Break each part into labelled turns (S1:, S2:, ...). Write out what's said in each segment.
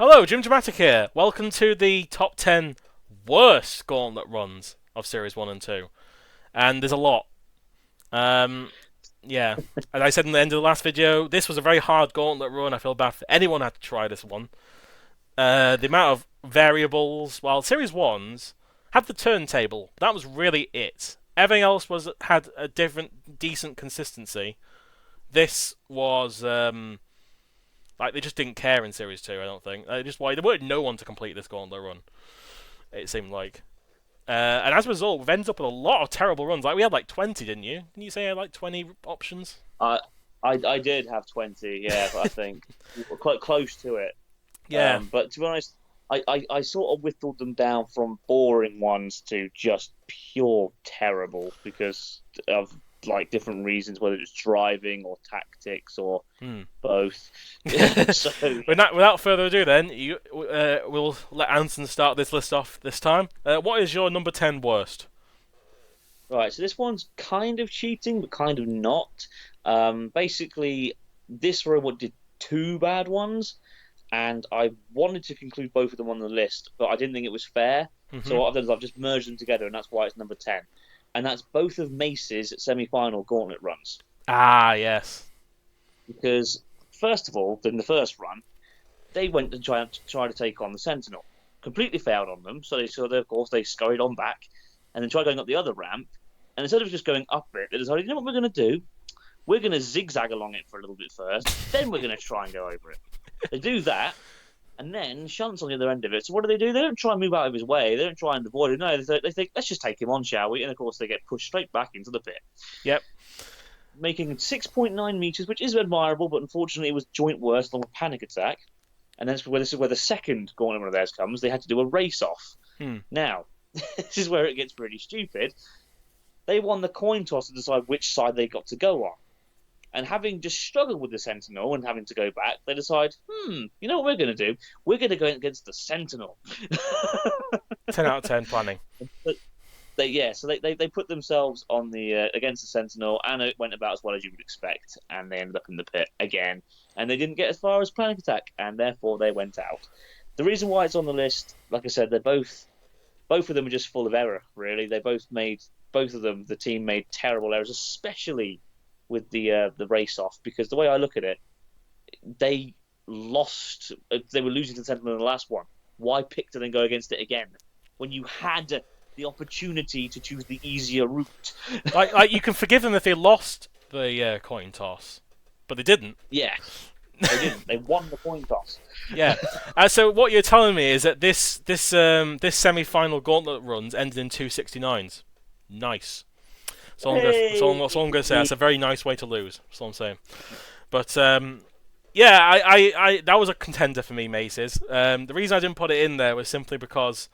S1: Hello, Jimjamatic here. Welcome to the top 10 worst gauntlet runs of Series 1 and 2. And there's a lot. Um, yeah. As I said in the end of the last video, this was a very hard gauntlet run. I feel bad for anyone who had to try this one. The amount of variables, while Series 1's had the turntable, that was really it. Everything else had a different, decent consistency. This was... Like, they just didn't care in Series 2, I don't think. They wanted no one to complete this gauntlet run, it seemed like. And as a result, we've ended up with a lot of terrible runs. Like, we had like 20, didn't you? Didn't you say you had like 20 options?
S2: I did have 20, yeah, I think. We were quite close to it.
S1: Yeah.
S2: But to be honest, I sort of whittled them down from boring ones to just pure terrible because of like different reasons, whether it's driving or tactics or both. So,
S1: without further ado, then we'll let Anderson start this list off this time. What is your number 10 worst?
S2: right, so this one's kind of cheating, but kind of not. Basically, this robot did two bad ones, and I wanted to conclude both of them on the list, but I didn't think it was fair. So what I've done is I've just merged them together, and that's why it's number 10. And that's both of Mace's semi-final gauntlet runs.
S1: Ah, yes.
S2: Because, first of all, in the first run, they went to try to take on the Sentinel. Completely failed on them, so of course, they scurried on back, and then tried going up the other ramp, and instead of just going up it, they decided, you know what we're going to do? We're going to zigzag along it for a little bit first, then we're going to try and go over it. They do that, and then Shunt's on the other end of it. So what do? They don't try and move out of his way. They don't try and avoid it. No, they think, let's just take him on, shall we? And of course, they get pushed straight back into the pit.
S1: Yep.
S2: Making 6.9 meters, which is admirable, but unfortunately it was joint worst along with Panic Attack. And then this is where the second gauntlet one of theirs comes. They had to do a race-off. Now, this is where it gets pretty stupid. They won the coin toss to decide which side they got to go on. And having just struggled with the Sentinel and having to go back, they decide, you know what we're going to do? We're going to go against the Sentinel.
S1: 10 out of 10 planning.
S2: So they put themselves on the against the Sentinel, and it went about as well as you would expect. And they ended up in the pit again. And they didn't get as far as Panic Attack, and therefore they went out. The reason why it's on the list, like I said, they're both of them are just full of error, really. Both of them, the team made terrible errors, especially with the race off, because the way I look at it, they lost. They were losing to the Sentinel in the last one. Why pick to then go against it again when you had the opportunity to choose the easier route?
S1: like you can forgive them if they lost the coin toss, but they didn't.
S2: Yeah, they didn't. They won the coin toss.
S1: Yeah. So what you're telling me is that this semi-final gauntlet runs ended in 269s. Nice. That's all I'm going to say. That's a very nice way to lose. That's all I'm saying. But yeah, I that was a contender for me, Mace's. The reason I didn't put it in there was simply because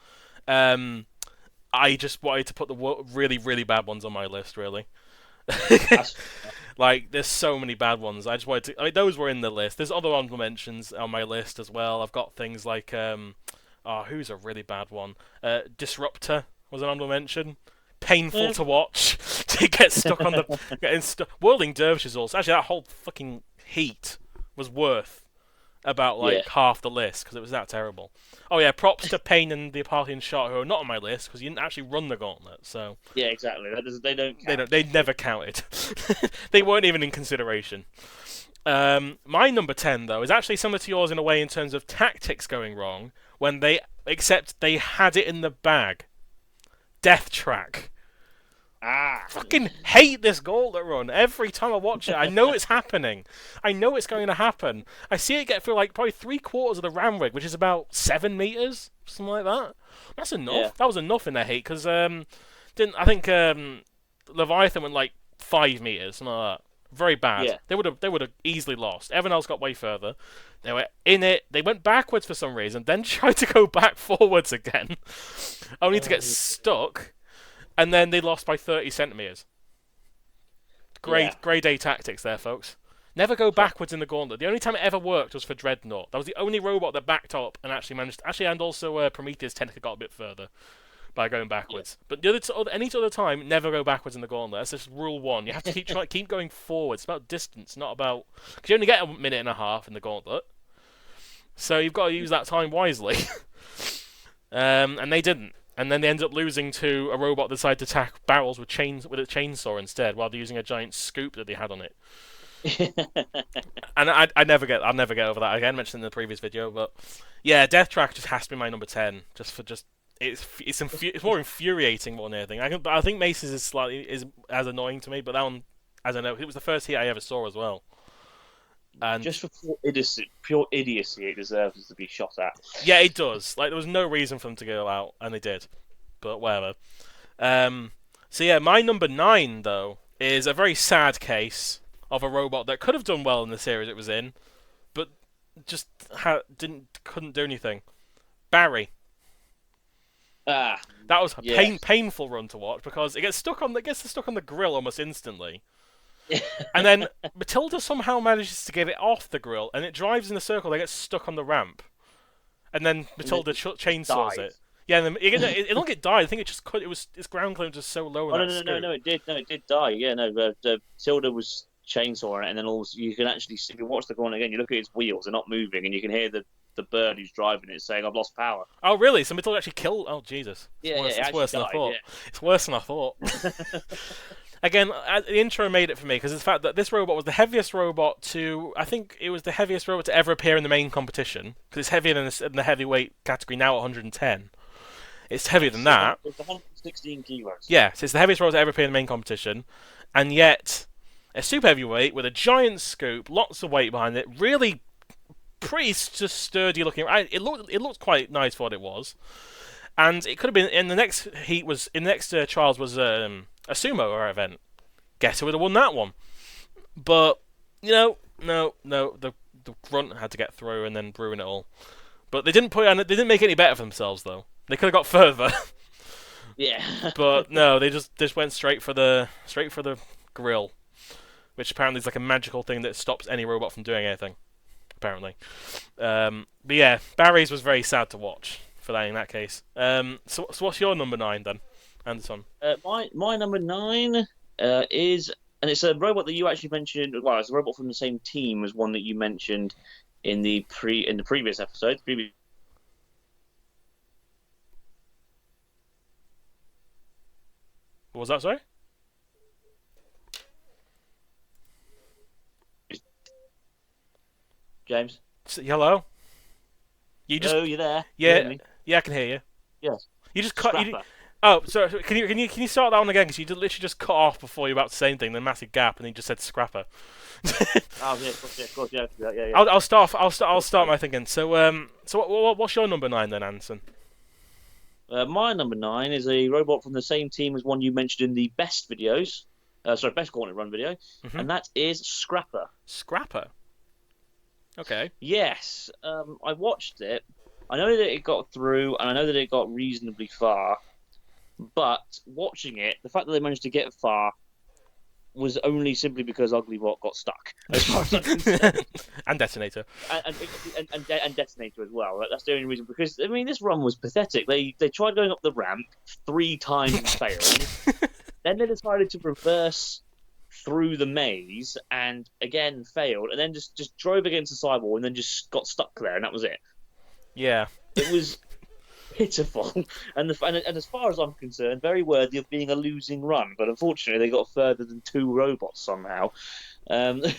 S1: I just wanted to put the really, really bad ones on my list, really. Like, there's so many bad ones. I just wanted to... I mean, those were in the list. There's other honorable mentions on my list as well. I've got things like... who's a really bad one? Disruptor was an honorable mention. Painful to watch. To get stuck on the... Whirling Dervishes also. Actually, that whole fucking heat was worth about, half the list, because it was that terrible. Oh, yeah, props to Payne and the Parthian Shot, who are not on my list, because you didn't actually run the gauntlet, so...
S2: Yeah, exactly. They don't count.
S1: They never counted. They weren't even in consideration. My number 10, though, is actually similar to yours in a way in terms of tactics going wrong, except they had it in the bag. Death Track. Fucking hate this gauntlet run. Every time I watch it, I know it's happening. I know it's going to happen. I see it get through like probably 3/4 of the ram rig, which is about 7 meters, something like that. That's enough. Yeah. That was enough in their heat because I think Leviathan went like 5 meters, something like that. Very bad. Yeah. They would have easily lost. Everyone else got way further. They were in it. They went backwards for some reason, then tried to go back forwards again, only to get stuck. And then they lost by 30 centimeters. Grade A tactics there, folks. Never go backwards in the gauntlet. The only time it ever worked was for Dreadnought. That was the only robot that backed up and actually managed... and also Prometheus technically got a bit further by going backwards. Yeah. But any other time, never go backwards in the gauntlet. That's just rule one. You have to keep going forwards. It's about distance, not about... Because you only get a minute and a half in the gauntlet. So you've got to use that time wisely. And they didn't. And then they ended up losing to a robot that decided to attack barrels with a chainsaw instead, while they're using a giant scoop that they had on it. And I'll never get over that. Again, mentioned in the previous video, but yeah, Death Track just has to be my number 10. It's more infuriating more than anything. I think Mace's is as annoying to me, but that one, I don't know. It was the first hit I ever saw as well. And
S2: just for pure idiocy, it deserves to be shot at.
S1: Yeah, it does. Like, there was no reason for them to go out, and they did. But whatever. So yeah, my number 9 though is a very sad case of a robot that could have done well in the series it was in, but just couldn't do anything. Barry. That was a painful run to watch because it gets stuck on the grill almost instantly. And then Matilda somehow manages to get it off the grill, and it drives in a circle. They get stuck on the ramp, and then Matilda chainsaws it. Yeah, and then it don't get died. I think its ground clearance was so low.
S2: No, it did die. Yeah, no, Matilda was chainsawing it, and then you can actually see, if you watch the corner again, you look at its wheels; they're not moving, and you can hear the bird who's driving it saying, "I've lost power."
S1: Oh, really? So Matilda actually killed? Oh, Jesus!
S2: It's
S1: worse than I thought.
S2: Yeah.
S1: It's worse than I thought. Again, the intro made it for me because of the fact that this robot was the heaviest robot to... I think it was the heaviest robot to ever appear in the main competition, because it's heavier than the heavyweight category now at 110. It's heavier than that.
S2: It's 116 kilos.
S1: Yeah, so it's the heaviest robot to ever appear in the main competition, and yet a super heavyweight with a giant scoop, lots of weight behind it, really pretty just sturdy looking. It looked quite nice for what it was, and it could have been in the next trials was a sumo event. Guess who would have won that one? But no, the grunt had to get through and then ruin it all. But they didn't make it any better for themselves though. They could have got further.
S2: Yeah.
S1: But no, they just went straight for the grill, which apparently is like a magical thing that stops any robot from doing anything. Apparently. But yeah, Barry's was very sad to watch for that in that case. So what's your number 9 then, Anderson?
S2: My number 9 is, and it's a robot that you actually mentioned. Well, it's a robot from the same team as one that you mentioned in the previous episode.
S1: What was that, sorry?
S2: James?
S1: Hello?
S2: Hello, you there?
S1: Yeah, I can hear you.
S2: Yes.
S1: You just cut... so can you start that one again? Because you literally just cut off before you were about to say anything, then massive gap, and then you just said Scrapper.
S2: Of course, yeah.
S1: I'll start my thinking. So what's your number 9 then, Anderson?
S2: My number 9 is a robot from the same team as one you mentioned in the best videos. Best Gauntlet Run video, and that is Scrapper.
S1: Scrapper. Okay.
S2: Yes, I watched it. I know that it got through, and I know that it got reasonably far. But watching it, the fact that they managed to get far was only simply because Uglybot got stuck, as far as I'm concerned.
S1: And Detonator.
S2: And Detonator as well. That's the only reason. Because, I mean, this run was pathetic. They tried going up the ramp 3 times and failed. Then they decided to reverse through the maze and again failed. And then just drove against the sidewall and then just got stuck there. And that was it.
S1: Yeah.
S2: It was pitiful. And as far as I'm concerned, very worthy of being a losing run. But unfortunately, they got further than 2 robots somehow. That's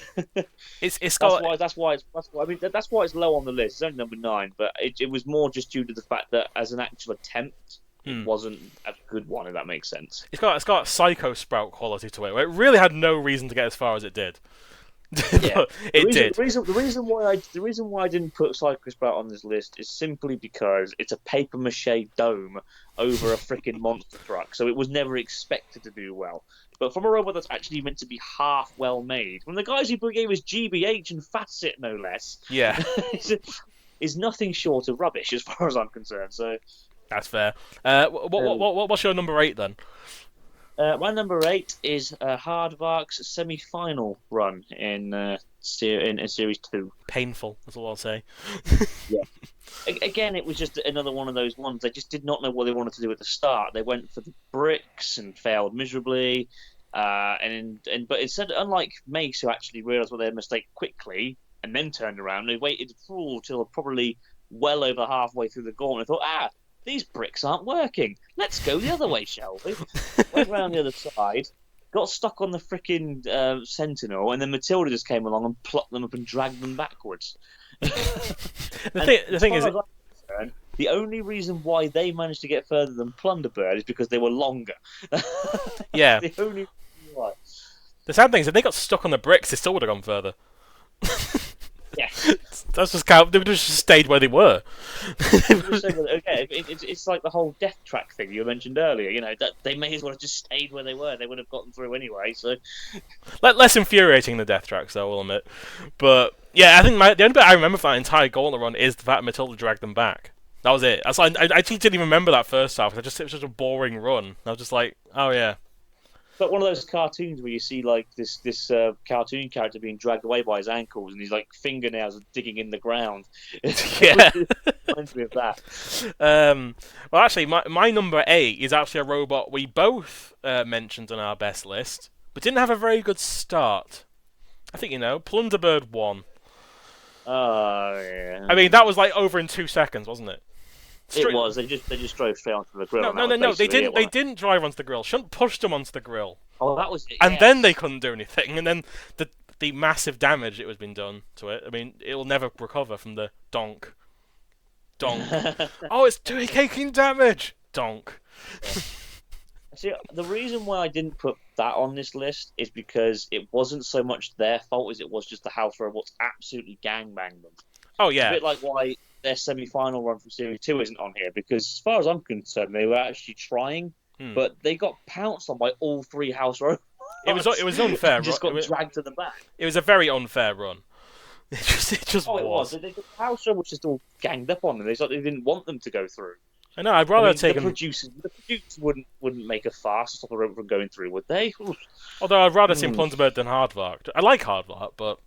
S2: why it's low on the list. It's only number 9, but it was more just due to the fact that as an actual attempt, it wasn't a good one. If that makes sense.
S1: It's got Psycho Sprout quality to it, where it really had no reason to get as far as it did.
S2: Yeah,
S1: did.
S2: The reason why I didn't put Psycho Sprout on this list is simply because it's a paper mache dome over a freaking monster truck, so it was never expected to do well. But from a robot that's actually meant to be half well made, from the guys who gave us GBH and Facet, no less,
S1: yeah,
S2: is nothing short of rubbish as far as I'm concerned. So
S1: that's fair. What's your number 8 then?
S2: My number 8 is Hardvark's semi-final run in Series 2.
S1: Painful, that's all I'll say.
S2: Yeah. Again, it was just another one of those ones. They just did not know what they wanted to do at the start. They went for the bricks and failed miserably. But instead, unlike Mace, who actually realised what their mistake quickly, and then turned around. They waited till probably well over halfway through the gauntlet. I thought, these bricks aren't working. Let's go the other way, shall we? Went round the other side, got stuck on the frickin' Sentinel, and then Matilda just came along and plucked them up and dragged them backwards.
S1: The thing is,
S2: the only reason why they managed to get further than Plunderbird is because they were longer.
S1: Yeah.
S2: The only reason why.
S1: The sad thing is, if they got stuck on the bricks, they still would have gone further.
S2: Yes.
S1: That's just how they would have just stayed where they were.
S2: Okay, it's like the whole death track thing you mentioned earlier. You know, that they may as well have just stayed where they were. They would have gotten through anyway. So
S1: less infuriating the death tracks, though, I'll admit. But yeah, I think the only bit I remember from that entire gauntlet run is the fact Matilda dragged them back. That was it. I actually didn't even remember that first half. It was just a boring run. I was just like, oh yeah.
S2: But one of those cartoons where you see like this cartoon character being dragged away by his ankles and his like fingernails are digging in the ground.
S1: Yeah,
S2: reminds me of that.
S1: Well, actually, my number 8 is actually a robot we both mentioned on our best list, but didn't have a very good start. I think Plunderbird won.
S2: Oh yeah.
S1: I mean, that was like over in 2 seconds, wasn't it?
S2: It was. They just drove straight onto the grill.
S1: No. They didn't. They didn't drive onto the grill. Shouldn't push them onto the grill.
S2: Oh, that was it.
S1: And then they couldn't do anything. And then the massive damage it was been done to it. I mean, it will never recover from the donk. Oh, it's taking damage. Donk.
S2: See, the reason why I didn't put that on this list is because it wasn't so much their fault as it was just the house robots absolutely gangbanged them.
S1: Oh yeah.
S2: It's a bit like why their semi-final run from Series 2 isn't on here, because as far as I'm concerned, they were actually trying, but they got pounced on by all 3 house robots.
S1: It was unfair.
S2: Just got dragged to the back.
S1: It was a very unfair run. It just was.
S2: The house robots just all ganged up on them. They didn't want them to go through.
S1: I know. I'd rather take
S2: the
S1: them.
S2: Producers wouldn't make a fuss to stop a robot from going through, would they?
S1: Although I'd rather see Plunderbird than Hardvark. I like Hardvark, but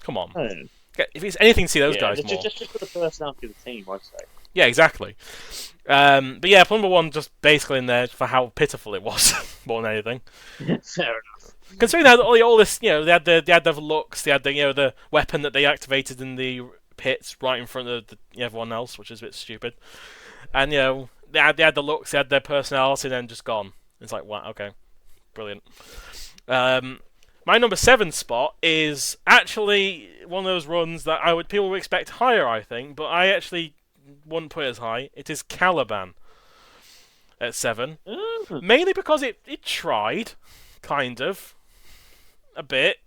S1: come on. If it's anything to see those guys more.
S2: Just for the personality of the team, I'd say.
S1: Yeah, exactly. But yeah, Plumber 1 just basically in there for how pitiful it was, more than anything.
S2: Fair enough.
S1: Considering that all this, they had the looks, they had the weapon that they activated in the pits right in front of everyone else, which is a bit stupid. And they had the looks, they had their personality, and then just gone. It's like, wow, okay, brilliant. My number 7 spot is actually one of those runs that people would expect higher, I think, but I actually wouldn't put it as high. It is Caliban at 7. Mainly because it tried, kind of, a bit.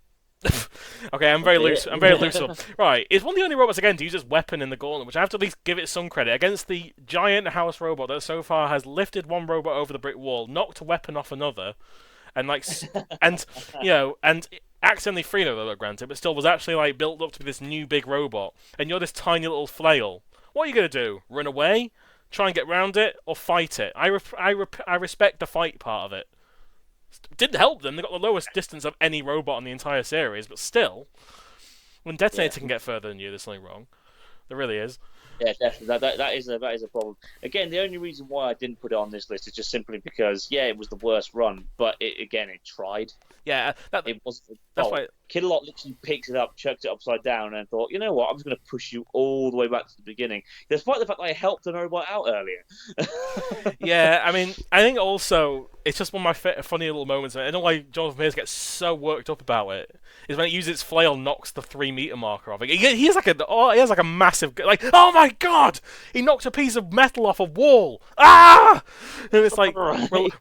S1: Okay, I'm very loose. Right, it's one of the only robots again to use its weapon in the gauntlet, which I have to at least give it some credit against the giant house robot that so far has lifted one robot over the brick wall, knocked a weapon off another. And and accidentally freed a robot, granted, but still was actually built up to be this new big robot. And you're this tiny little flail. What are you gonna do? Run away? Try and get round it, or fight it? I respect the fight part of it. Didn't help them. They got the lowest distance of any robot in the entire series, but still, when Detonator can get further than you, there's something wrong. There really is.
S2: Yeah, definitely. That is a problem. Again, the only reason why I didn't put it on this list is just simply because, it was the worst run, but it tried.
S1: Yeah,
S2: it wasn't.
S1: That's why
S2: Kidalot literally picked it up, chucked it upside down, and thought, you know what, I'm just going to push you all the way back to the beginning, despite the fact that I helped an robot out earlier.
S1: Yeah, I mean, I think also it's just one of my funny little moments. I don't know why Jonathan Pierce gets so worked up about it. Is when it uses its flail, knocks the 3-meter marker off. He has like a massive, oh my god! He knocked a piece of metal off a wall. Ah! And it's like,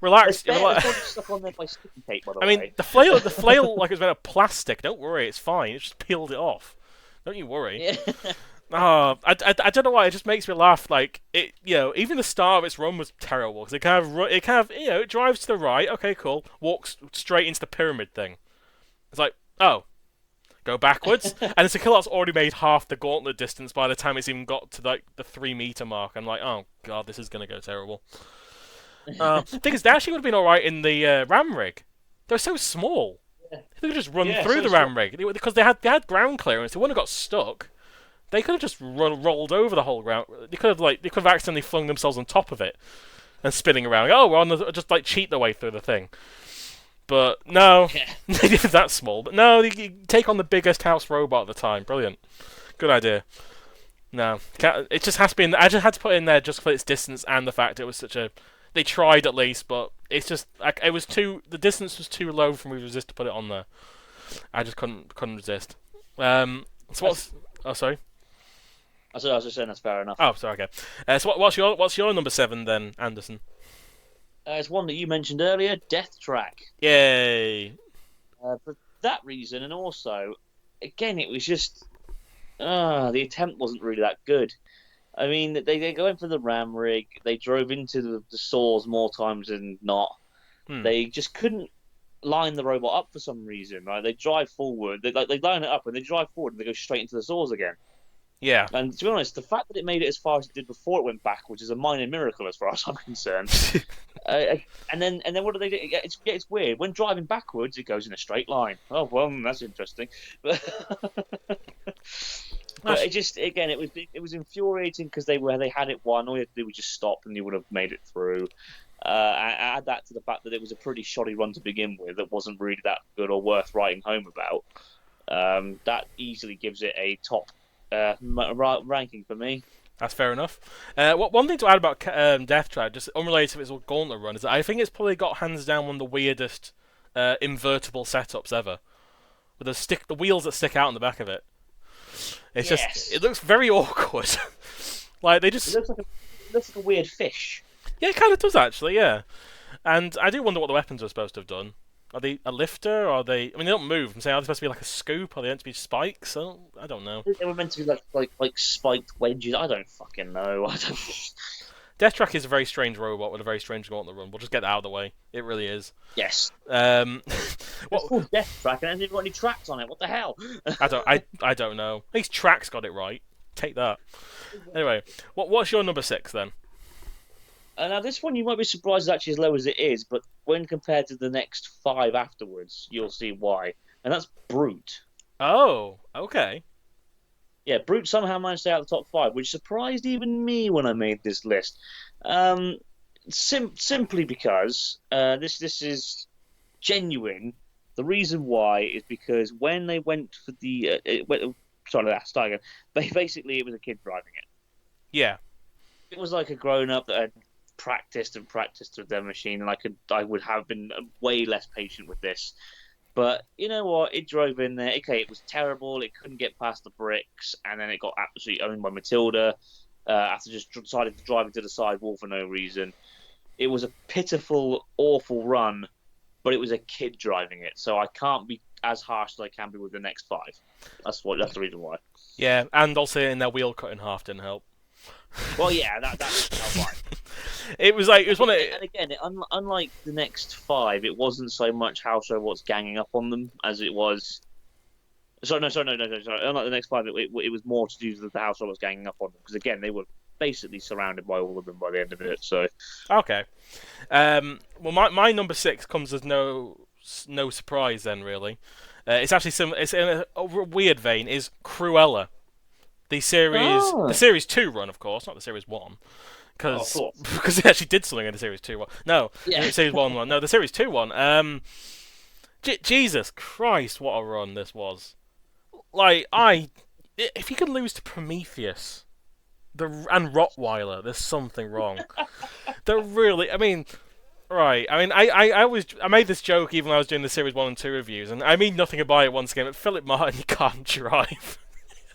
S1: relax.
S2: Stuck on there by sticky tape, by the way.
S1: I mean, the flail, like it's made of plastic. Don't worry, it's fine. It just peeled it off. Don't you worry.
S2: Yeah.
S1: I don't know why. It just makes me laugh. Like it, even the start of its run was terrible because it drives to the right. Okay, cool. Walks straight into the pyramid thing. It's like, oh, go backwards, and the Killot's already made half the gauntlet distance by the time it's even got to the 3-meter mark. I'm like, oh god, this is gonna go terrible. Thing is, they actually would have been all right in the ram rig. They're so small. They could just run through the ram rig because they had ground clearance. They wouldn't have got stuck. They could have just rolled over the whole ground. They could have accidentally flung themselves on top of it and spinning around. Oh, we're on just cheat their way through the thing. But no,
S2: Yeah.
S1: that's small. But no, you take on the biggest house robot at the time. Brilliant. Good idea. No, it just has to be in. I just had to put it in there just for its distance and the fact it was such a. They tried at least, but it's just like it was too. The distance was too low for me to resist to put it on there. I just couldn't resist. So what's? Oh, sorry.
S2: I was just saying that's fair enough.
S1: Oh, sorry. Okay. So what's your number 7 then, Anderson?
S2: It's one that you mentioned earlier, Death Track.
S1: Yay!
S2: For that reason, and also, again, it was just the attempt wasn't really that good. I mean, they go in for the ram rig. They drove into the saws more times than not. They just couldn't line the robot up for some reason. Right? They drive forward. They line it up and they drive forward and they go straight into the saws again.
S1: Yeah.
S2: And to be honest, the fact that it made it as far as it did before it went backwards is a minor miracle as far as I'm concerned. And then what do they do? It's weird. When driving backwards, it goes in a straight line. Oh well, that's interesting. But it just again, it was infuriating because they had it won. All you had to do was just stop, and you would have made it through. Add that to the fact that it was a pretty shoddy run to begin with. That wasn't really that good or worth writing home about. That easily gives it a top ranking for me.
S1: That's fair enough. One thing to add about Death Trap, just unrelated to its Gauntlet run, is that I think it's probably got hands down one of the weirdest invertible setups ever. With the wheels that stick out on the back of it. It's just it looks very awkward. Like they just
S2: it looks like a weird fish.
S1: Yeah, it kind of does actually. Yeah, and I do wonder what the weapons are supposed to have done. Are they a lifter? Or are they? I mean, they don't move. I'm saying, are they supposed to be like a scoop? Are they meant to be spikes? I don't know.
S2: They were meant to be like spiked wedges. I don't fucking know.
S1: Death Track is a very strange robot with a very strange Gauntlet run. We'll just get that out of the way. It really is.
S2: Yes.
S1: It's
S2: called Death Track, and it hasn't got any tracks on it. What the hell?
S1: I don't know. At least Track's got it right. Take that. Anyway, what's your number 6 then?
S2: Now, this one you might be surprised is actually as low as it is, but when compared to the next 5 afterwards, you'll see why. And that's Brute.
S1: Oh, okay.
S2: Yeah, Brute somehow managed to stay out of the top 5, which surprised even me when I made this list. Simply because this is genuine. The reason why is because when they went for the... start again. Basically, it was a kid driving it.
S1: Yeah.
S2: It was like a grown-up that had practiced with their machine, and I would have been way less patient with this. But you know what? It drove in there. Okay, it was terrible. It couldn't get past the bricks, and then it got absolutely owned by Matilda after just decided to drive into the sidewall for no reason. It was a pitiful, awful run, but it was a kid driving it, so I can't be as harsh as I can be with the next 5. That's the reason why.
S1: Yeah, and also in their wheel cut in half didn't help.
S2: Well, yeah, that's why.
S1: It was one of.
S2: And again, unlike the next 5, it wasn't so much house robots ganging up on them as it was. Sorry. Unlike the next 5, it was more to do with the house robots ganging up on them because again, they were basically surrounded by all of them by the end of it. So.
S1: Okay. Well, my number 6 comes as no surprise then really. It's actually it's in a weird vein. Is Cruella. The series 2 run, of course, not the series 1, because they actually did something in the series 2 one. No, the series 1 one. No, the series 2 one. Jesus Christ, what a run this was! Like if you could lose to Prometheus, and Rottweiler, there's something wrong. They're really, I mean. Right, I mean, I made this joke even when I was doing the series 1 and 2 reviews, and I mean nothing about it once again. But Philip Martin, he can't drive.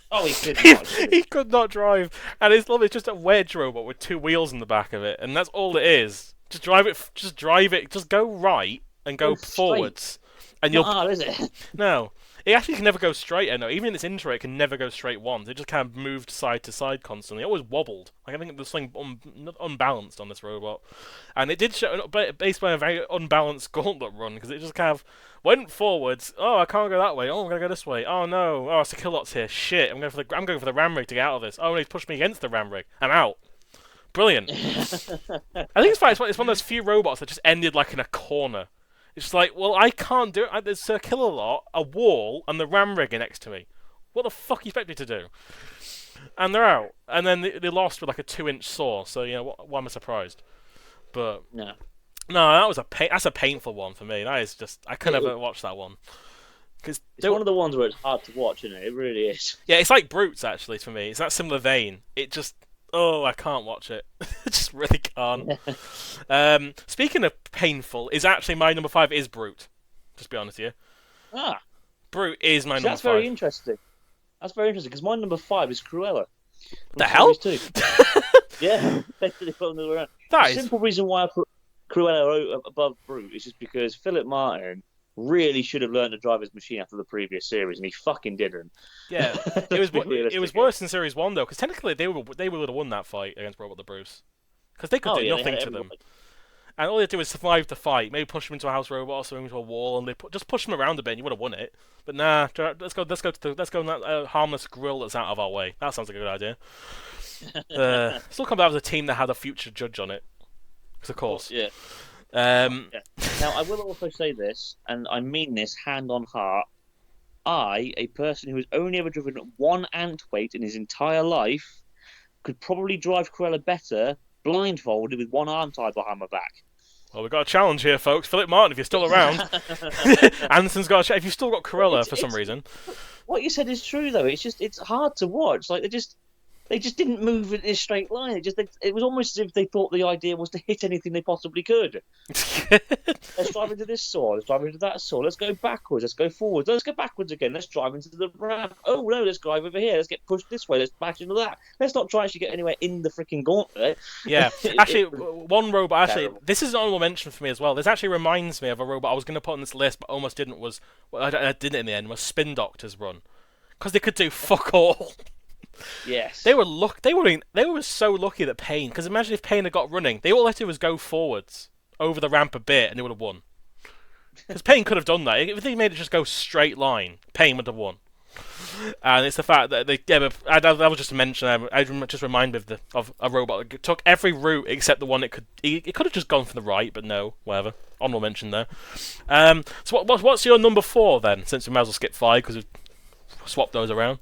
S2: Oh, he could not.
S1: He could not drive, and it's just a wedge robot with 2 wheels in the back of it, and that's all it is. Just drive it. Just go right and go forwards, and you'll.
S2: Hard, is it?
S1: No, it actually can never go straight. I know, even in its intro, it can never go straight once. It just kind of moved side to side constantly. It always wobbled. Like I think there's something unbalanced on this robot, and it did show based on a very unbalanced Gauntlet run because it just kind of went forwards. Oh, I can't go that way. Oh, I'm gonna go this way. Oh no. Oh, it's a Killot's here. Shit. I'm going for the ram rig to get out of this. Oh, he's pushed me against the ram rig. I'm out. Brilliant. I think it's one of those few robots that just ended like in a corner. It's just like, well, I can't do it. There's a Killalot, a wall, and the ram rig next to me. What the fuck you expect me to do? And they're out. And then they lost with like a 2-inch saw. So why am I surprised? But
S2: no.
S1: No, that's a painful one for me. That is just I could never watch that one because
S2: It's one of the ones where it's hard to watch, isn't it? It really is.
S1: yeah, it's like Brutes actually for me. It's that similar vein. It just I can't watch it. I just really can't. Speaking of painful, is actually my number 5 is Brute. Just be honest with you.
S2: Ah,
S1: Brute is my number
S2: that's
S1: 5.
S2: very interesting. That's very interesting because my number 5 is Cruella.
S1: The hell?
S2: Yeah, basically put them around.
S1: That
S2: The
S1: is
S2: simple reason why I put Cruella above Brute is just because Philip Martin really should have learned to drive his machine after the previous series, and he fucking didn't.
S1: yeah. It was worse than Series 1 though, because technically they would have won that fight against Robot the Bruce, because they could do nothing to them. And all they had to do was survive the fight, maybe push him into a house robot or something into a wall, and they just push him around a bit, and you would have won it. But nah, let's go in that harmless grill that's out of our way. That sounds like a good idea. Still come back as a team that had a future judge on it, because of course.
S2: Yeah.
S1: Yeah.
S2: Now I will also say this, and I mean this hand on heart. I, a person who has only ever driven one ant weight in his entire life, could probably drive Cruella better blindfolded with one arm tied behind my back.
S1: Well, we've got a challenge here, folks. Philip Martin, if you're still around. Anderson's got a challenge. If you've still got Cruella for some reason.
S2: What you said is true, though. It's hard to watch. Like they just didn't move in a straight line. It was almost as if they thought the idea was to hit anything they possibly could. Let's drive into this saw. Let's drive into that saw. Let's go backwards. Let's go forwards. Let's go backwards again. Let's drive into the ramp. Oh no, let's drive over here. Let's get pushed this way. Let's bash into that. Let's not try to get anywhere in the freaking gauntlet.
S1: Yeah, actually, one robot. Actually, this is an honorable mention for me as well. This actually reminds me of a robot I was going to put on this list, but almost didn't. I didn't in the end. Was Spin Doctor's run, because they could do fuck all.
S2: Yes.
S1: They were so lucky that Payne. Because imagine if Payne had got running, they all had to do was go forwards over the ramp a bit, and they would have won. Because Payne could have done that. If they made it just go straight line, Payne would have won. And it's the fact that that was just a mention. I just remind me of a robot that took every route except the one it could. It could have just gone from the right, but no, whatever. Honorable mention there. So what's your number 4 then? Since we might as well skip 5 because we've swapped those around.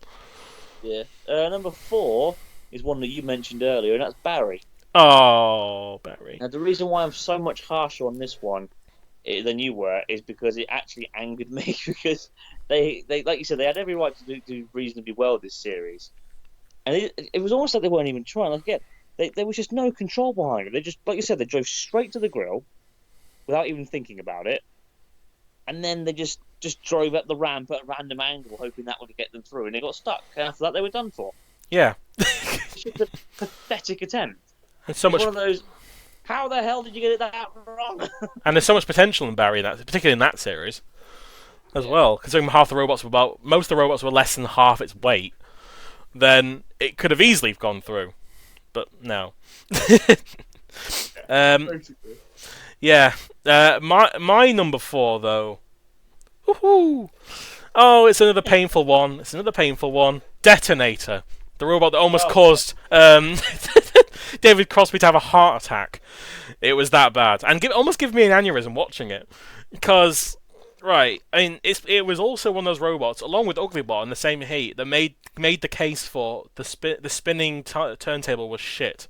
S2: Yeah. Number 4 is one that you mentioned earlier, and that's Barry.
S1: Oh, Barry.
S2: Now, the reason why I'm so much harsher on this one than you were is because it actually angered me because they like you said, they had every right to do reasonably well this series, and it was almost like they weren't even trying. Like, again, there was just no control behind it. They just, like you said, they drove straight to the grill without even thinking about it, and then they just drove up the ramp at a random angle, hoping that would get them through, and they got stuck. And after that, they were done for.
S1: Yeah.
S2: It's just a pathetic attempt.
S1: And so much.
S2: One of those. How the hell did you get that wrong?
S1: And there's so much potential in Barry, particularly in that series, as well. Considering most of the robots were less than half its weight, then it could have easily gone through, but no. Yeah. My number 4 though. Woohoo! Oh, it's another painful one. Detonator, the robot that almost caused David Crosby to have a heart attack. It was that bad, and almost give me an aneurysm watching it. Because, right, I mean, it was also one of those robots, along with Uglybot in the same heat, that made the case for the spinning turntable was shit.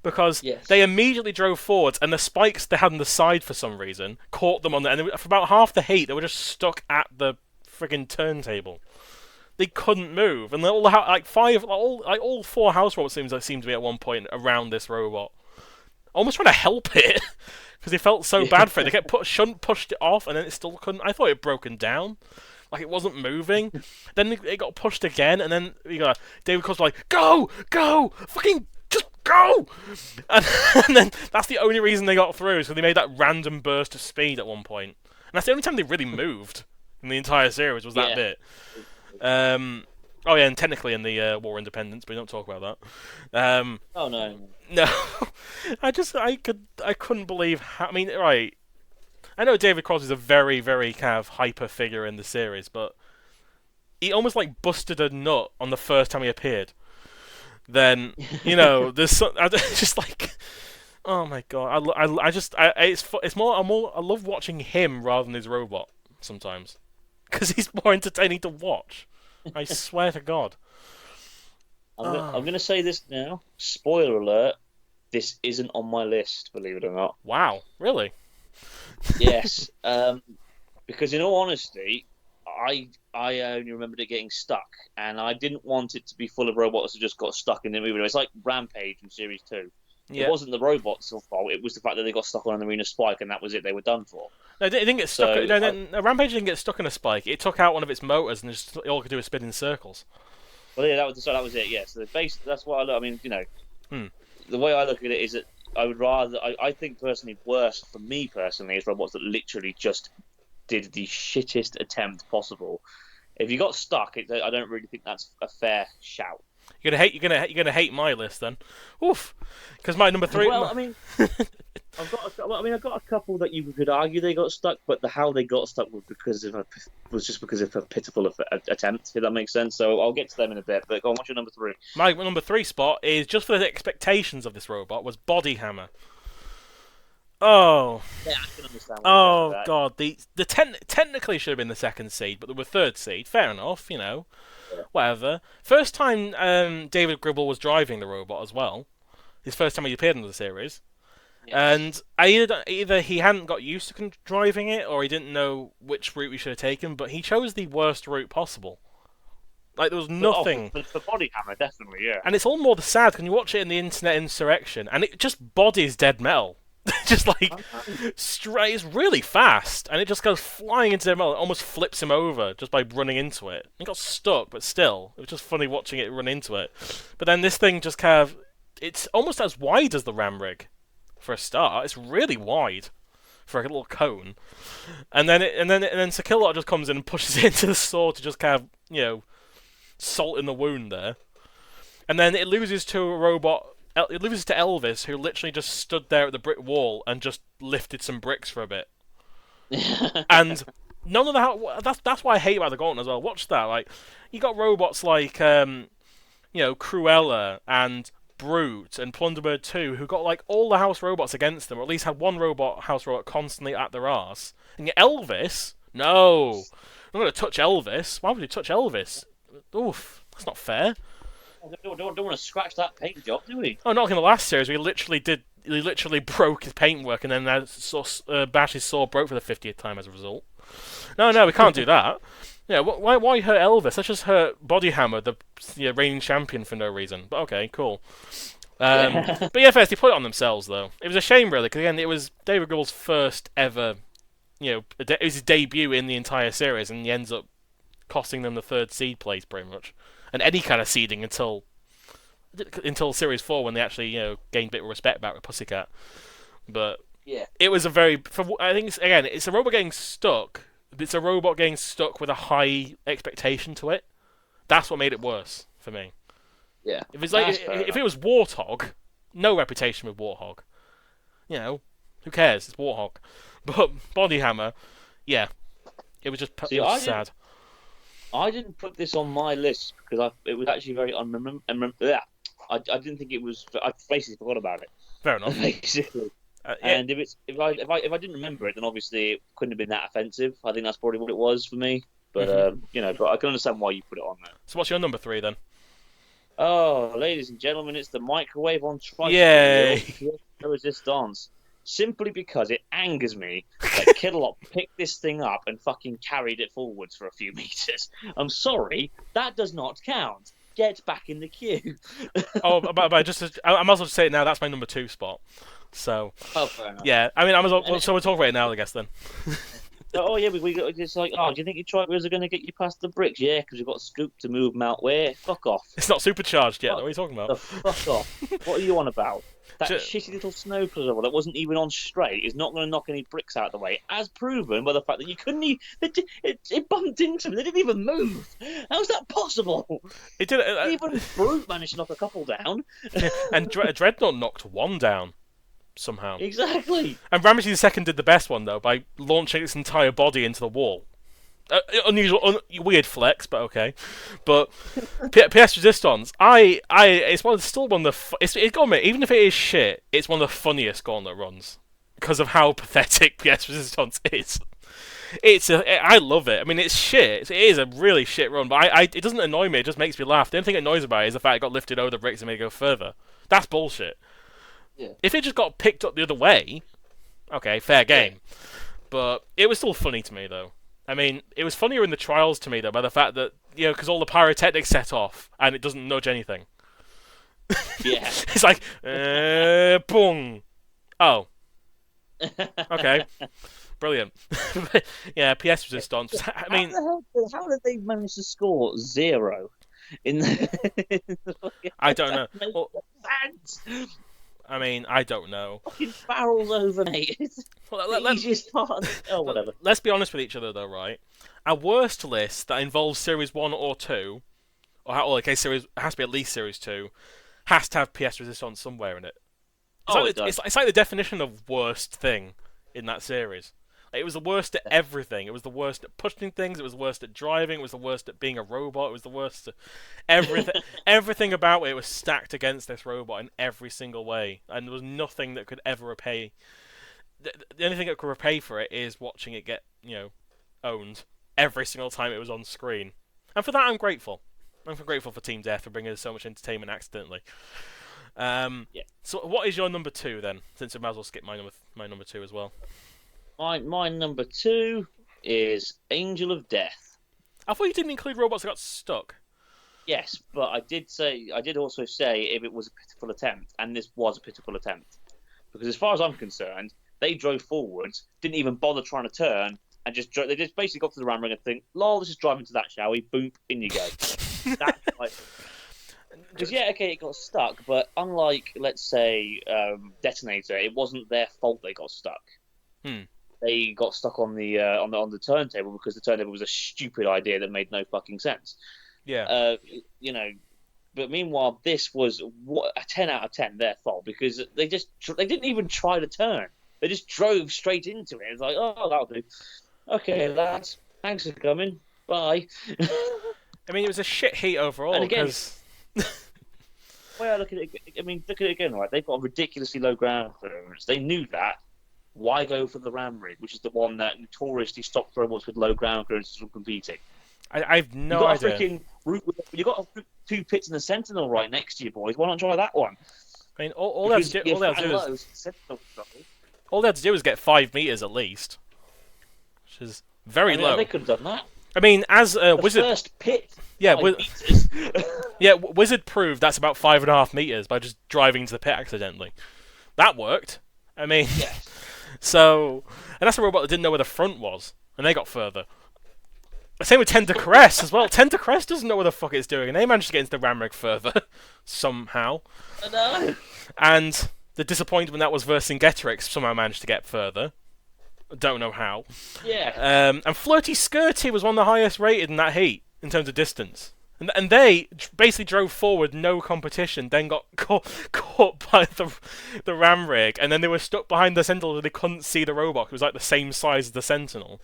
S1: Because they immediately drove forwards, and the spikes they had on the side for some reason caught them on there, and for about half the heat, they were just stuck at the friggin' turntable. They couldn't move, and all 4 house robots seemed to be at one point around this robot, almost trying to help it because they felt so bad for it. They kept pushed it off, and then it still couldn't. I thought it had broken down, like it wasn't moving. Then it got pushed again, and then David Crosby like, go, fucking. Just go! And then that's the only reason they got through, is because they made that random burst of speed at one point. And that's the only time they really moved in the entire series, was that bit. Oh yeah, and technically in the War of Independence, but we don't talk about that.
S2: Oh no.
S1: No. I couldn't believe how, I mean, right. I know David Crosby's a very, very kind of hyper figure in the series, but he almost like busted a nut on the first time he appeared. Then there's just like, oh my god, I love watching him rather than his robot sometimes, because he's more entertaining to watch. I swear to God.
S2: I'm going to say this now. Spoiler alert: this isn't on my list, believe it or not.
S1: Wow, really?
S2: Yes, because in all honesty, I only remembered it getting stuck, and I didn't want it to be full of robots that just got stuck in the movie. It's like Rampage in Series 2.
S1: Yeah.
S2: It wasn't the robots' fault, it was the fact that they got stuck on an arena spike, and that was it, they were done for.
S1: No, it didn't get stuck. Rampage didn't get stuck in a spike. It took out one of its motors, and just all it could do was spin in circles.
S2: Well, yeah, that was it. Yeah, so the base. That's what I look. I mean, the way I look at it is that I would rather. I think personally, worst for me personally is robots that literally just did the shittest attempt possible. If you got stuck, I don't really think that's a fair shout.
S1: You're gonna hate my list then. Oof, because my number 3.
S2: Well, I mean, I've got a couple that you could argue they got stuck, but how they got stuck was just because of a pitiful attempt. If that makes sense. So I'll get to them in a bit. But go on, what's your number 3?
S1: My number 3 spot is just for the expectations of this robot was Body Hammer. Oh.
S2: Yeah, I can understand.
S1: Oh God, the technically should have been the second seed, but they were third seed. Fair enough, Yeah. Whatever. First time David Gribble was driving the robot as well. His first time he appeared in the series. Yes. And either he hadn't got used to driving it, or he didn't know which route we should have taken, but he chose the worst route possible. Like, there was nothing.
S2: For Body Hammer, definitely, yeah.
S1: And it's all more the sad when you watch it in the Internet Insurrection, and it just bodies dead metal. Just like straight, it's really fast, and it just goes flying into the metal. It almost flips him over just by running into it. He got stuck, but still, it was just funny watching it run into it. But then this thing just kind of, it's almost as wide as the ram rig for a start. It's really wide for a little cone, and then Sir Kilowog just comes in and pushes it into the sword to just kind of salt in the wound there, and then it loses to a robot. It loses to Elvis, who literally just stood there at the brick wall and just lifted some bricks for a bit. And none of that. That's why I hate about the Gaultet as well. Watch that. Like, you got robots like Cruella and Brute and Plunderbird 2, who got like all the house robots against them, or at least had one house robot constantly at their arse. And yet Elvis, no, I'm not going to touch Elvis. Why would you touch Elvis? Oof, that's not fair.
S2: Don't want to scratch that paint job, do we?
S1: Oh, not in the last series. He literally broke his paintwork, and then Bash's saw broke for the 50th time as a result. No, we can't do that. Yeah, why hurt Elvis? Let's just hurt Body Hammer, the reigning champion, for no reason. But okay, cool. But yeah, first they put it on themselves though. It was a shame, really, because again, it was David Gribble's first ever, it was his debut in the entire series, and he ends up costing them the third seed place, pretty much. And any kind of seeding until Series 4, when they actually gained a bit of respect back with Pussycat. But
S2: yeah,
S1: it was I think it's a robot getting stuck. It's a robot getting stuck with a high expectation to it. That's what made it worse for me.
S2: Yeah,
S1: if it was Warthog, no reputation with Warthog. Who cares? It's Warthog. But Body Hammer, yeah, it was just sad.
S2: I didn't put this on my list because it was actually very unmemorable. I didn't think it was. I basically forgot about it.
S1: Fair enough.
S2: Basically, and if I didn't remember it, then obviously it couldn't have been that offensive. I think that's probably what it was for me. But but I can understand why you put it on there.
S1: So what's your number 3 then?
S2: Oh, ladies and gentlemen, it's the microwave on tricycle.
S1: Yay!
S2: Resistance. Simply because it angers me that Kilowog picked this thing up and fucking carried it forwards for a few meters. I'm sorry, that does not count. Get back in the queue.
S1: But I might as well say it now. That's my number 2 spot. So,
S2: fair enough.
S1: Yeah, I mean, so we'll talk about it now, I guess then.
S2: It's like, do you think your trikers are going to get you past the bricks? Yeah, because we've got Scoop to move them out. Where? Fuck off.
S1: It's not supercharged yet. What are you talking about?
S2: Fuck off. What are you on about? That shitty little snow puzzle that wasn't even on straight is not going to knock any bricks out of the way, as proven by the fact that you couldn't even... It bumped into them. They didn't even move. How's that possible?
S1: It did.
S2: Even Brute managed to knock a couple down.
S1: And Dreadnought knocked one down. Somehow.
S2: Exactly.
S1: And Ramesses II did the best one, though, by launching its entire body into the wall. Unusual, weird flex, but okay. But PS Resistance, it's still one of the. Even if it is shit, it's one of the funniest Gauntlet runs because of how pathetic PS Resistance is. I love it. I mean, it's shit. It is a really shit run, but it doesn't annoy me. It just makes me laugh. The only thing that annoys me about it is the fact it got lifted over the bricks and made it go further. That's bullshit.
S2: Yeah.
S1: If it just got picked up the other way, okay, fair game. Yeah. But it was still funny to me, though. I mean, it was funnier in the trials to me, though, by the fact that, because all the pyrotechnics set off, and it doesn't nudge anything.
S2: Yeah.
S1: It's like, boom. Oh. Okay. Brilliant. Yeah, PS resistance. I mean,
S2: how did they manage to score 0 in the
S1: I don't know. Well, I mean, I don't know.
S2: Fucking barrels over, mate. Well, easiest part. Oh, whatever.
S1: Let's be honest with each other, though, right? Our worst list that involves Series 1 or 2, series has to be at least Series 2, has to have PS resistance somewhere in it. It's like the definition of worst thing in that series. It was the worst at everything. It was the worst at pushing things. It was the worst at driving. It was the worst at being a robot. It was the worst at everything. Everything about it was stacked against this robot in every single way, and there was nothing that could ever repay. The only thing that could repay for it is watching it get, owned every single time it was on screen, and for that I'm grateful. I'm grateful for Team Death for bringing us so much entertainment accidentally. So, what is your number 2 then? Since I might as well skip my number 2 as well.
S2: My number 2 is Angel of Death.
S1: I thought you didn't include robots that got stuck.
S2: Yes, but I did also say if it was a pitiful attempt, and this was a pitiful attempt, because as far as I'm concerned, they drove forwards, didn't even bother trying to turn, and they just basically got to the ram ring and think, "Lol, let's just drive into that, shall we?" Boom, in you go. Because it got stuck, but unlike, let's say, Detonator, it wasn't their fault they got stuck. They got stuck on the turntable because the turntable was a stupid idea that made no fucking sense.
S1: Yeah.
S2: But meanwhile, this was a 10 out of 10 their fault, because they didn't even try to turn. They just drove straight into it. It's like, oh, that'll do. Okay, lads, thanks for coming. Bye.
S1: I mean, it was a shit heat overall.
S2: And again,
S1: because...
S2: look at it again, right? They've got a ridiculously low ground clearance. They knew that. Why go for the ram rig, which is the one that notoriously stopped robots with low ground clearances from competing?
S1: I've no idea.
S2: You got 2 pits in the Sentinel right next to you, boys. Why not try that one?
S1: I mean, all they had to do was get 5 meters at least, which is very low.
S2: They could have done that.
S1: I mean, as Wizard,
S2: first pit.
S1: Yeah, Wizard proved that's about 5.5 meters by just driving into the pit accidentally. That worked. I mean,
S2: yes.
S1: So, and that's a robot that didn't know where the front was, and they got further. Same with Tender Caress as well. Tender Caress doesn't know what the fuck it's doing, and they managed to get into the ram rig further somehow.
S2: I know.
S1: And the disappointment that was Vercingetorix somehow managed to get further. Don't know how.
S2: Yeah.
S1: And Flirty Skirty was one of the highest rated in that heat in terms of distance. And they basically drove forward, no competition, then got caught by the ram rig, and then they were stuck behind the Sentinel and they couldn't see the robot. It was like the same size as the Sentinel.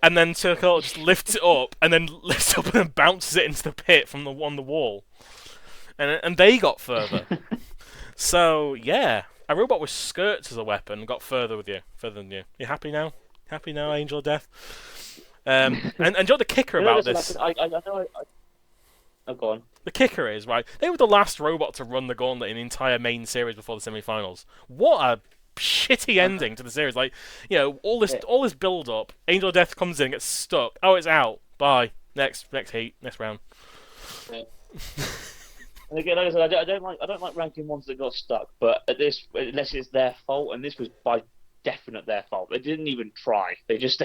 S1: And then Turtle just lifts it up, and then lifts up and then bounces it into the pit from on the wall. And they got further. So, yeah. A robot with skirts as a weapon got further than you. You happy now? Happy now, Angel of Death? And you know what the kicker about this?
S2: Oh, go on.
S1: The kicker is, right, they were the last robot to run the gauntlet in the entire main series before the semi-finals. What a shitty ending to the series. Like, all this build-up, Angel of Death comes in, gets stuck. Oh, it's out. Bye. Next heat, next round.
S2: Yeah. And again, like I said, I don't like ranking ones that got stuck, but unless it's their fault, and this was by definite their fault. They didn't even try. They just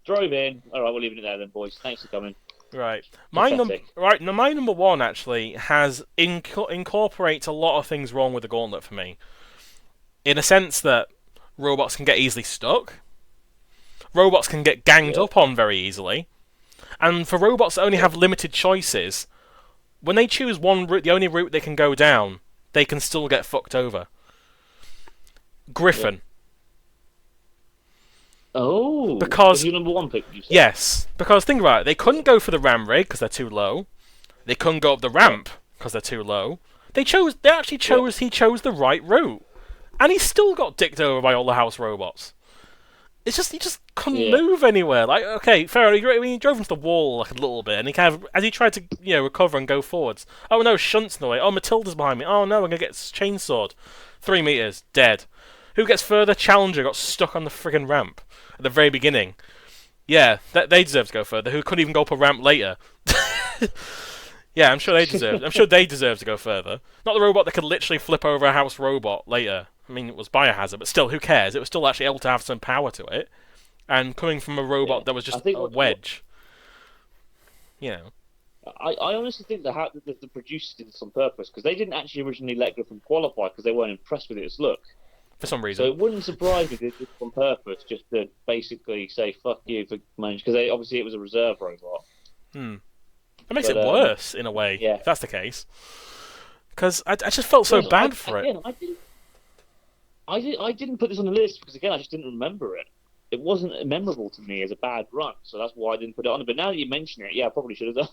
S2: drove in. All right, we'll leave it there then, boys. Thanks for coming.
S1: Right. My number 1 actually has incorporates a lot of things wrong with the gauntlet for me. In a sense that robots can get easily stuck. Robots can get ganged up on very easily. And for robots that only have limited choices, when they choose one route, the only route they can go down, they can still get fucked over. Griffin.
S2: Yeah. Oh,
S1: because
S2: your number 1 pick, you said?
S1: Yes, because think about it. They couldn't go for the ram rig because they're too low. They couldn't go up the ramp because they're too low. He chose the right route, and he still got dicked over by all the house robots. It's just he just couldn't move anywhere. Like, okay, fair enough. He drove into the wall like a little bit, and he kind of, as he tried to recover and go forwards. Oh no, Shunt's in the way. Oh, Matilda's behind me. Oh no, I'm gonna get chainsawed. 3 meters, dead. Who gets further? Challenger got stuck on the friggin' ramp at the very beginning. Yeah, they deserve to go further. Who couldn't even go up a ramp later? Yeah, I'm sure they deserve. I'm sure they deserve to go further. Not the robot that could literally flip over a house robot later. I mean, it was Biohazard, but still, who cares? It was still actually able to have some power to it. And coming from a robot that was just a wedge.
S2: I honestly think the producers did this on purpose, because they didn't actually originally let Griffin qualify because they weren't impressed with its look.
S1: For some reason.
S2: So it wouldn't surprise me if they did this on purpose, just to basically say, fuck you for managing, because obviously it was a reserve robot.
S1: That makes it worse, in a way, if that's the case. Because I just felt so bad for it.
S2: I didn't put this on the list because, again, I just didn't remember it. It wasn't memorable to me as a bad run, so that's why I didn't put it on. But now that you mention it, I probably should have done.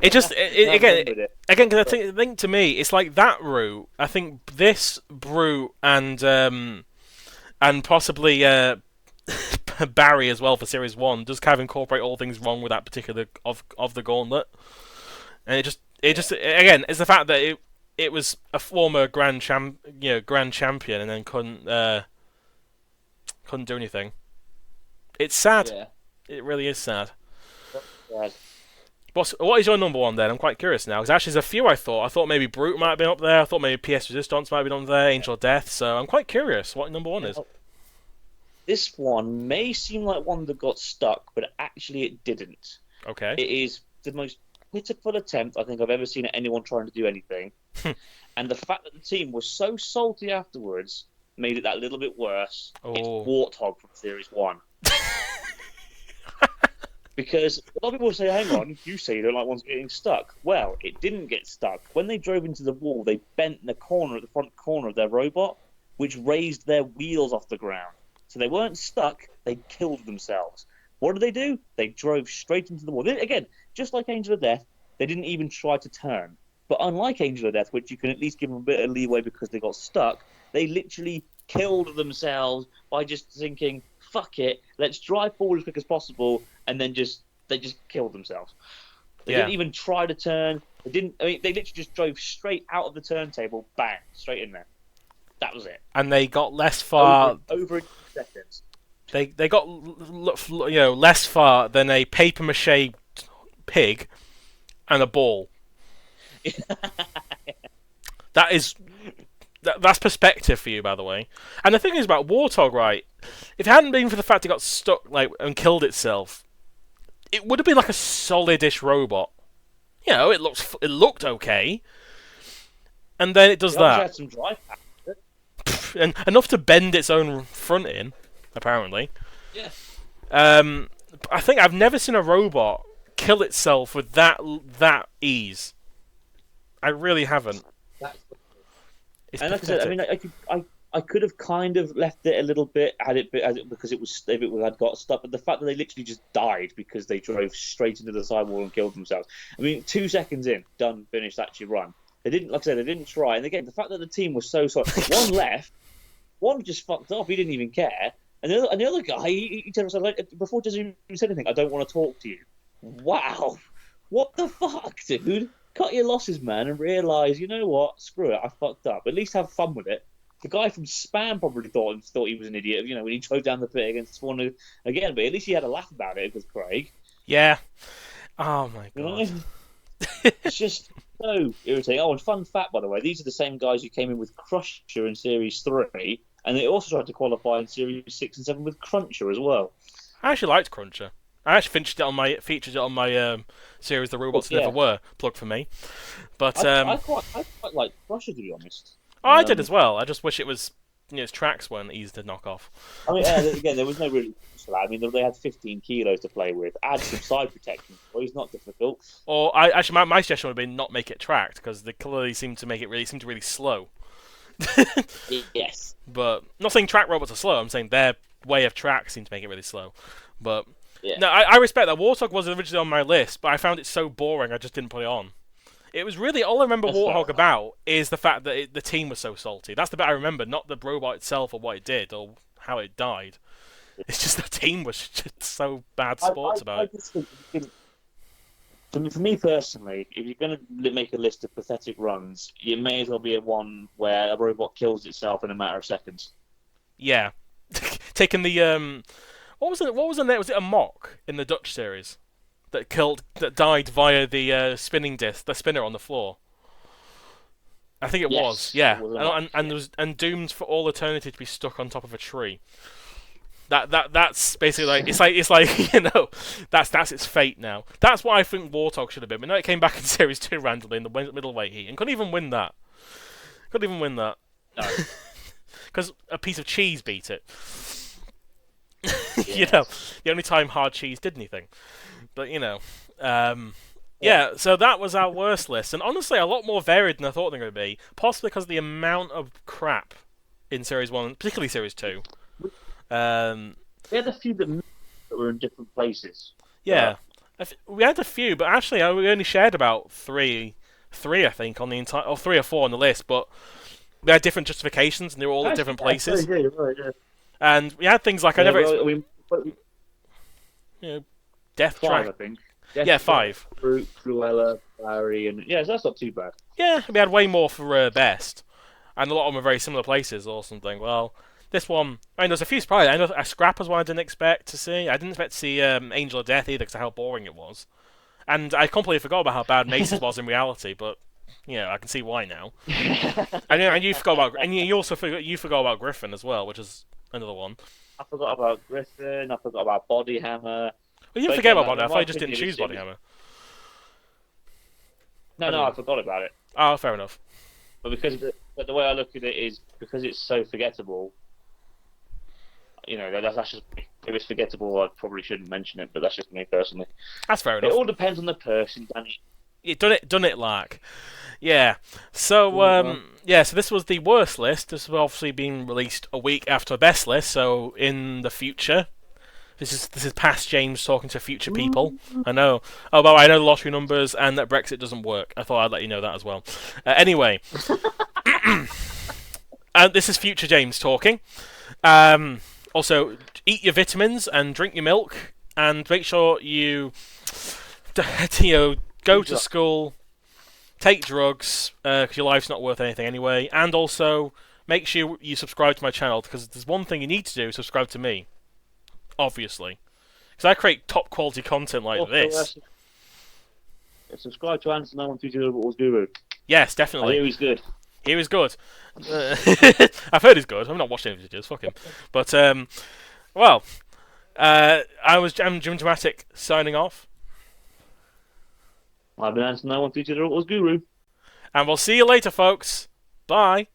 S1: Again, because I think to me, it's like that route. I think this Brute and possibly Barry as well for Series 1 does kind of incorporate all things wrong with that particular of the gauntlet. And it just again, it's the fact that it was a former grand champion and then couldn't do anything. It's sad. Yeah. It really is sad.
S2: Sad.
S1: What is your number one then? I'm quite curious now, because actually there's a few I thought maybe Brute might have been up there. I thought maybe PS Resistance might have been up there. Angel Death. So I'm quite curious what number one is.
S2: This one may seem like one that got stuck, but actually it didn't.
S1: Okay.
S2: It is the most pitiful attempt I think I've ever seen at anyone trying to do anything. And the fact that the team was so salty afterwards made it that little bit worse. Oh. It's Warthog from Series 1. Because a lot of people say, hang on, you say you don't like ones getting stuck. Well, it didn't get stuck. When they drove into the wall, they bent the front corner of their robot, which raised their wheels off the ground. So they weren't stuck, they killed themselves. What did they do? They drove straight into the wall. Again, just like Angel of Death, they didn't even try to turn. But unlike Angel of Death, which you can at least give them a bit of leeway because they got stuck, they literally killed themselves by just thinking, fuck it, let's drive forward as quick as possible, and then they just killed themselves. They didn't even try to turn. They literally just drove straight out of the turntable, bang, straight in there. That was it.
S1: And they got less far.
S2: Over seconds.
S1: They got less far than a paper mache pig and a ball. That's perspective for you, by the way. And the thing is about Warthog, right? If it hadn't been for the fact it got stuck and killed itself, it would have been like a solid-ish robot. It looked okay, and then it does that.
S2: Had some drive power.
S1: And enough to bend its own front in, apparently.
S2: Yeah.
S1: I think I've never seen a robot kill itself with that ease. I really haven't.
S2: And like I said, I mean, I could have kind of left it a little bit because if it had got stuck, but the fact that they literally just died because they drove straight into the sidewall and killed themselves. I mean, 2 seconds in, done, finished, actually run. They didn't, like I said, they didn't try. And again, the fact that the team was so sorry. One left, one just fucked off. He didn't even care. And the other guy, he told us, like, before he even said anything, I don't want to talk to you. Wow. What the fuck, dude? Cut your losses, man, and realise, you know what? Screw it, I fucked up. At least have fun with it. The guy from Spam probably thought he was an idiot, when he drove down the pit against Swan again, but at least he had a laugh about it with Craig.
S1: Yeah. Oh, my God.
S2: It's just so irritating. Oh, and fun fact, by the way, these are the same guys who came in with Crusher in Series 3, and they also tried to qualify in Series 6 and 7 with Cruncher as well.
S1: I actually liked Cruncher. I actually featured it on my series, The Robots Never Were, plug for me. But
S2: I quite like Crusher, to be honest.
S1: I did as well. I just wish it was, its tracks weren't easy to knock off.
S2: I mean, again, there was no really for that. I mean, they had 15 kilos to play with. Add some side protection. Well, it's not difficult.
S1: Or my suggestion would have been not make it tracked because they clearly seem to really slow.
S2: Yes.
S1: But not saying track robots are slow. I'm saying their way of track seemed to make it really slow. But
S2: yeah.
S1: No, I respect that. Warthog was originally on my list, but I found it so boring I just didn't put it on. It was really all I remember Warthog about is the fact that the team was so salty. That's the bit I remember, not the robot itself or what it did or how it died. It's just the team was just so bad sports about
S2: I
S1: it.
S2: just think for me personally, if you're going to make a list of pathetic runs, it may as well be a one where a robot kills itself in a matter of seconds.
S1: Yeah, taking the what was it? What was the name? Was it a mock in the Dutch series that died via the spinning disc, the spinner on the floor? I think it was.
S2: Yes,
S1: Yeah,
S2: it was a
S1: and
S2: mock,
S1: and was and doomed for all eternity to be stuck on top of a tree. That's basically like it's like that's its fate now. That's what I think Warthog should have been. But no, it came back in Series 2 randomly in the middleweight heat and couldn't even win that. Couldn't even win that.
S2: No.
S1: Because a piece of cheese beat it.
S2: Yes.
S1: The only time hard cheese did anything. But yeah. So that was our worst list, and honestly, a lot more varied than I thought they were going to be. Possibly because of the amount of crap in Series 1, particularly Series 2.
S2: We had a few that were in different places.
S1: Yeah, we had a few, but actually, we only shared about three, I think, on the entire, or 3 or 4 on the list. But we had different justifications, and they were all at different places.
S2: Yeah, right, yeah.
S1: And we had things like Death
S2: 5,
S1: Track.
S2: I think.
S1: Yeah, 5.
S2: Cruella, Barry, and so that's not too bad.
S1: Yeah, we had way more for best, and a lot of them were very similar places or something. Well, this one, I mean, there's a few surprises. I know a Scrap was one I didn't expect to see. I didn't expect to see Angel of Death either because of how boring it was, and I completely forgot about how bad Mace's was in reality. But I can see why now. And you forgot about, and you also forgot about Griffin as well, which is another one.
S2: I forgot about Griffin. I forgot about Body Hammer.
S1: Well, you didn't forget about Body Hammer. I thought you just didn't choose Body Hammer.
S2: No, I forgot about it.
S1: Oh, fair enough.
S2: But but the way I look at it is because it's so forgettable. That's just, if it's forgettable, I probably shouldn't mention it. But that's just me personally.
S1: That's fair enough.
S2: It all depends on the person, Danny.
S1: Done it like. Yeah. So so this was the worst list. This was obviously being released a week after best list. So in the future, this is past James talking to future people. I know. Oh, but I know the lottery numbers and that Brexit doesn't work. I thought I'd let you know that as well. Anyway, this is future James talking. Also, eat your vitamins and drink your milk, and make sure you go to school. Take drugs, because your life's not worth anything anyway. And also, make sure you subscribe to my channel, because there's one thing you need to do, subscribe to me. Obviously. Because I create top quality content like this.
S2: Subscribe to Anderson9132 and Guru.
S1: Yes, definitely.
S2: I hear he's good.
S1: He was good. I've heard he's good. I'm not watching any videos, fuck him. But, I'm Jimjamatic signing off.
S2: I've been Anderson9132 and Guru.
S1: And we'll see you later, folks. Bye.